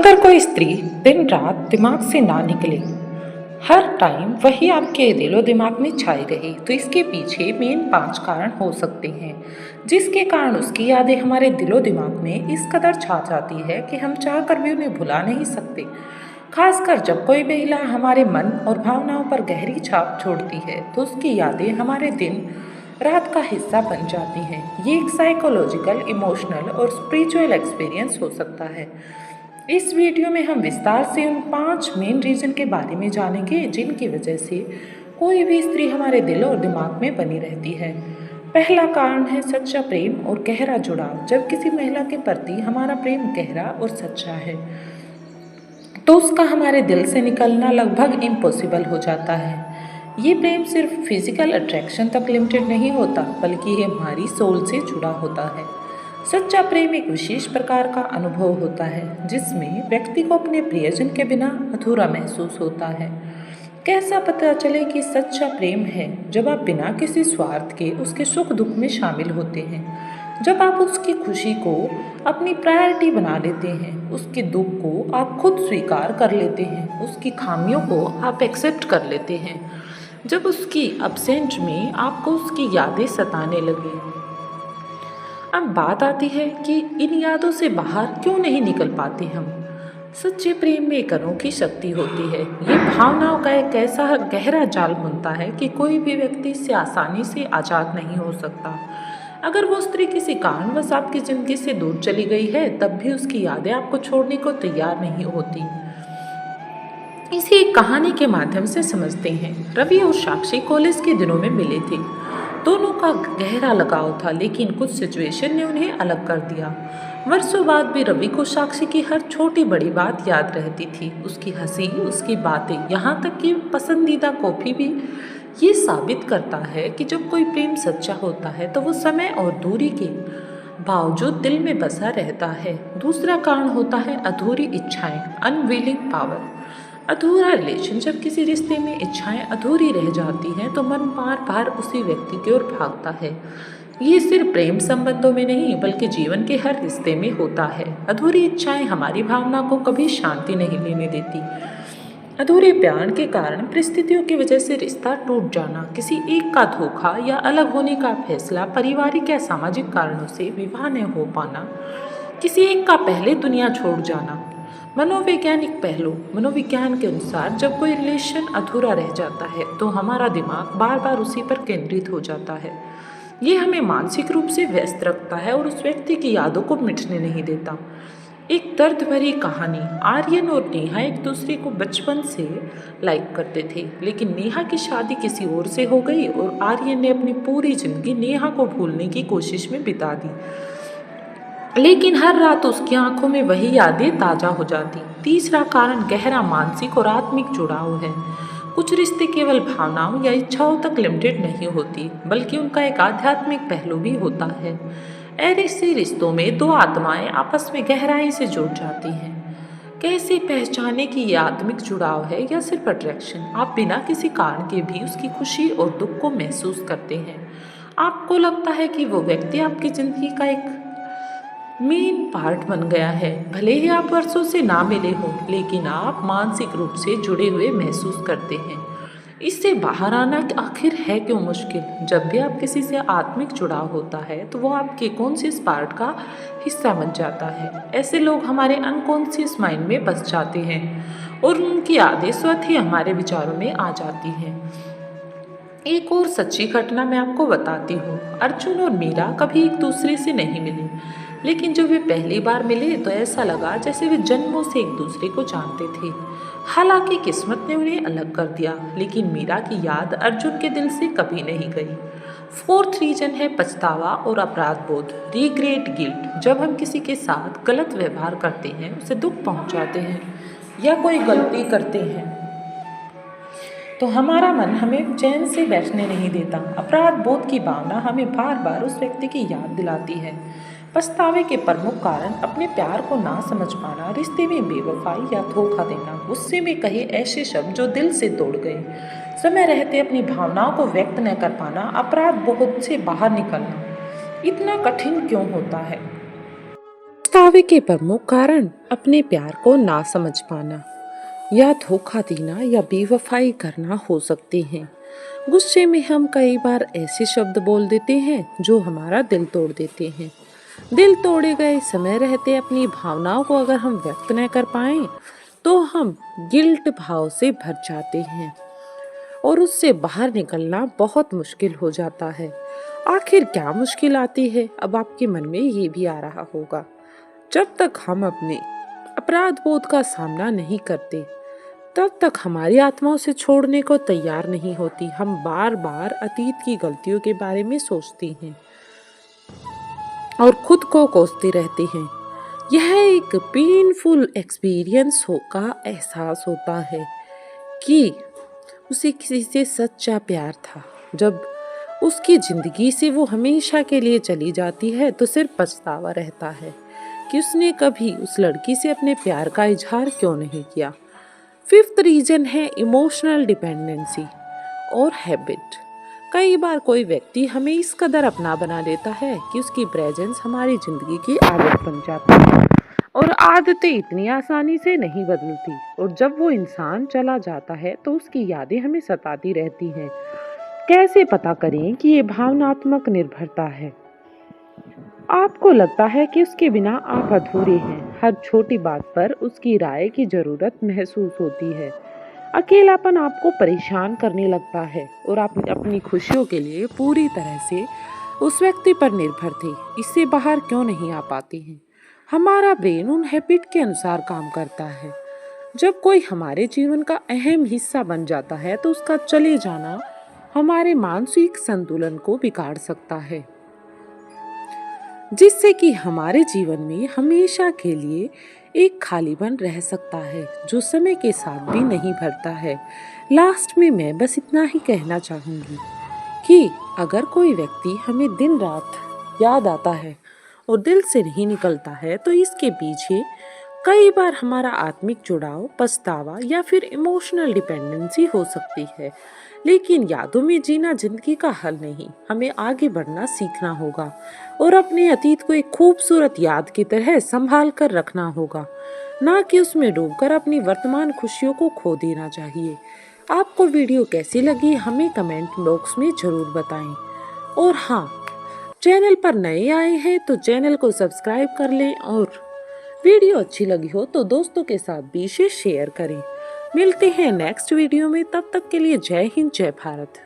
अगर कोई स्त्री दिन रात दिमाग से ना निकले, हर टाइम वही आपके दिलो दिमाग में छाई रहे, तो इसके पीछे मेन 5 कारण हो सकते हैं, जिसके कारण उसकी यादें हमारे दिलो दिमाग में इस कदर छा जाती है कि हम चाह कर भी उन्हें भुला नहीं सकते। खासकर जब कोई महिला हमारे मन और भावनाओं पर गहरी छाप छोड़ती है, तो उसकी यादें हमारे दिन रात का हिस्सा बन जाती हैं। ये एक साइकोलॉजिकल, इमोशनल और स्पिरिचुअल एक्सपीरियंस हो सकता है। इस वीडियो में हम विस्तार से उन 5 मेन रीजन के बारे में जानेंगे जिनकी वजह से कोई भी स्त्री हमारे दिल और दिमाग में बनी रहती है। पहला कारण है सच्चा प्रेम और गहरा जुड़ाव। जब किसी महिला के प्रति हमारा प्रेम गहरा और सच्चा है, तो उसका हमारे दिल से निकलना लगभग इम्पॉसिबल हो जाता है। ये प्रेम सिर्फ फिजिकल अट्रैक्शन तक लिमिटेड नहीं होता, बल्कि ये हमारी सोल से जुड़ा होता है। सच्चा प्रेम एक विशेष प्रकार का अनुभव होता है, जिसमें व्यक्ति को अपने प्रियजन के बिना अधूरा महसूस होता है। कैसा पता चले कि सच्चा प्रेम है? जब आप बिना किसी स्वार्थ के उसके सुख दुख में शामिल होते हैं, जब आप उसकी खुशी को अपनी प्रायोरिटी बना लेते हैं, उसके दुख को आप खुद स्वीकार कर लेते हैं, उसकी खामियों को आप एक्सेप्ट कर लेते हैं, जब उसकी अब्सेंट में आपको उसकी यादें सताने लगे। अब बात आती है कि इन यादों से बाहर क्यों नहीं निकल पाते हम। सच्चे प्रेम में एक अनोखी शक्ति होती है। ये भावनाओं का एक ऐसा गहरा जाल बुनता है कि कोई भी व्यक्ति इससे आसानी से आज़ाद नहीं हो सकता। अगर वो स्त्री किसी कारणवश आपकी ज़िंदगी से दूर चली गई है, तब भी उसकी यादें आपको छोड़ने को तैयार नहीं होती। इसे एक कहानी के माध्यम से समझते हैं। रवि और साक्षी कॉलेज के दिनों में मिले थे। दोनों का गहरा लगाव था, लेकिन कुछ सिचुएशन ने उन्हें अलग कर दिया। वर्षों बाद भी रवि को साक्षी की हर छोटी बड़ी बात याद रहती थी, उसकी हंसी, उसकी बातें, यहाँ तक कि पसंदीदा कॉफ़ी भी। ये साबित करता है कि जब कोई प्रेम सच्चा होता है, तो वो समय और दूरी के बावजूद दिल में बसा रहता है। दूसरा कारण होता है अधूरी इच्छाएं, अनविलिंग पावर। अधूरा रिलेशन, जब किसी रिश्ते में इच्छाएं अधूरी रह जाती हैं, तो मन बार बार उसी व्यक्ति की ओर भागता है। ये सिर्फ प्रेम संबंधों में नहीं, बल्कि जीवन के हर रिश्ते में होता है। अधूरी इच्छाएं हमारी भावना को कभी शांति नहीं लेने देती। अधूरे प्यार के कारण परिस्थितियों की वजह से रिश्ता टूट जाना, किसी एक का धोखा या अलग होने का फैसला, पारिवारिक या सामाजिक कारणों से विवाह न हो पाना, किसी एक का पहले दुनिया छोड़ जाना। मनोवैज्ञानिक पहलू। मनोविज्ञान के अनुसार जब कोई रिलेशन अधूरा रह जाता है, तो हमारा दिमाग बार बार उसी पर केंद्रित हो जाता है। ये हमें मानसिक रूप से व्यस्त रखता है और उस व्यक्ति की यादों को मिटने नहीं देता। एक दर्द भरी कहानी। आर्यन और नेहा एक दूसरे को बचपन से लाइक करते थे, लेकिन नेहा की शादी किसी और से हो गई और आर्यन ने अपनी पूरी जिंदगी नेहा को भूलने की कोशिश में बिता दी। लेकिन हर रात उसकी आंखों में वही यादें ताज़ा हो जाती। तीसरा कारण गहरा मानसिक और आत्मिक जुड़ाव है। कुछ रिश्ते केवल भावनाओं या इच्छाओं तक लिमिटेड नहीं होती, बल्कि उनका एक आध्यात्मिक पहलू भी होता है। ऐसे रिश्तों में दो आत्माएं आपस में गहराई से जुड़ जाती हैं। कैसे पहचाने कि ये आत्मिक जुड़ाव है या सिर्फ अट्रैक्शन? आप बिना किसी कारण के भी उसकी खुशी और दुख को महसूस करते हैं। आपको लगता है कि वो व्यक्ति आपकी ज़िंदगी का एक मेन पार्ट बन गया है। भले ही आप वर्षों से ना मिले हो, लेकिन आप मानसिक रूप से जुड़े हुए महसूस करते हैं। इससे बाहर आना आखिर है क्यों मुश्किल? जब भी आप किसी से आत्मिक जुड़ाव होता है, तो वो आपके कॉन्शियस पार्ट का हिस्सा बन जाता है। ऐसे लोग हमारे अनकॉन्शियस माइंड में बस जाते हैं और उनकी यादें स्वतः ही हमारे विचारों में आ जाती हैं। एक और सच्ची घटना मैं आपको बताती हूँ। अर्जुन और मीरा कभी एक दूसरे से नहीं मिले, लेकिन जब वे पहली बार मिले तो ऐसा लगा जैसे वे जन्मों से एक दूसरे को जानते थे। हालांकि किस्मत ने उन्हें अलग कर दिया, लेकिन मीरा की याद अर्जुन के दिल से कभी नहीं गई। फोर्थ रीजन है पछतावा और अपराध बोध, रिग्रेट, गिल्ट। जब हम किसी के साथ गलत व्यवहार करते हैं, उसे दुख पहुंचाते हैं या कोई गलती करते हैं, तो हमारा मन हमें चैन से बैठने नहीं देता। अपराध बोध की भावना हमें बार बार उस व्यक्ति की याद दिलाती है। पछतावे के प्रमुख कारण अपने प्यार को ना समझ पाना, रिश्ते में बेवफाई या धोखा देना, गुस्से में कहे ऐसे शब्द जो दिल से तोड़ गए, समय रहते अपनी भावनाओं को व्यक्त न कर पाना, अपराध बोध से बाहर निकलना इतना कठिन क्यों होता है? पछतावे के प्रमुख कारण अपने प्यार को ना समझ पाना, या धोखा देना या बेवफाई करना हो सकते हैं। गुस्से में हम कई बार ऐसे शब्द बोल देते हैं जो हमारा दिल तोड़ देते हैं। दिल तोड़े गए समय रहते अपनी भावनाओं को अगर हम व्यक्त न कर पाएं तो हम गिल्ट भाव से भर जाते हैं और उससे बाहर निकलना बहुत मुश्किल हो जाता है। आखिर क्या मुश्किल आती है? अब आपके मन में ये भी आ रहा होगा। जब तक हम अपने अपराध बोध का सामना नहीं करते तब तक हमारी आत्मा उसे छोड़ने को तैयार नहीं होती। हम बार बार अतीत की गलतियों के बारे में सोचते हैं और खुद को कोसते रहते हैं। यह एक पेनफुल एक्सपीरियंस का एहसास होता है कि उसे किसी से सच्चा प्यार था। जब उसकी जिंदगी से वो हमेशा के लिए चली जाती है तो सिर्फ पछतावा रहता है कि उसने कभी उस लड़की से अपने प्यार का इजहार क्यों नहीं किया। फिफ्थ रीजन है इमोशनल डिपेंडेंसी और हैबिट। कई बार कोई व्यक्ति हमें इस कदर अपना बना लेता है कि उसकी प्रेजेंस हमारी जिंदगी की आदत बन जाती है और आदतें इतनी आसानी से नहीं बदलती और जब वो इंसान चला जाता है तो उसकी यादें हमें सताती रहती हैं। कैसे पता करें कि ये भावनात्मक निर्भरता है? आपको लगता है कि उसके बिना आप अधूरे हैं। हर छोटी बात पर उसकी राय की जरूरत महसूस होती है। अकेलापन आपको परेशान करने लगता है और आप अपनी खुशियों के लिए पूरी तरह से उस व्यक्ति पर निर्भर थे। इससे बाहर क्यों नहीं आ पाते हैं? हमारा ब्रेन उन हैबिट के अनुसार काम करता है। जब कोई हमारे जीवन का अहम हिस्सा बन जाता है तो उसका चले जाना हमारे मानसिक संतुलन को बिगाड़ सकता है, जिससे कि हमारे जीवन में हमेशा के लिए एक खालीपन रह सकता है जो समय के साथ भी नहीं भरता है। लास्ट में मैं बस इतना ही कहना चाहूँगी कि अगर कोई व्यक्ति हमें दिन रात याद आता है और दिल से नहीं निकलता है तो इसके पीछे कई बार हमारा आत्मिक जुड़ाव, पछतावा या फिर इमोशनल डिपेंडेंसी हो सकती है। लेकिन यादों में जीना जिंदगी का हल नहीं। हमें आगे बढ़ना सीखना होगा और अपने अतीत को एक खूबसूरत याद की तरह संभाल कर रखना होगा, ना कि उसमें डूबकर अपनी वर्तमान खुशियों को खो देना चाहिए। आपको वीडियो कैसी लगी हमें कमेंट बॉक्स में जरूर बताएं। और हाँ, चैनल पर नए आए हैं तो चैनल को सब्सक्राइब कर लें और वीडियो अच्छी लगी हो तो दोस्तों के साथ भी इसे शेयर करें। मिलते हैं नेक्स्ट वीडियो में, तब तक के लिए जय हिंद, जय भारत।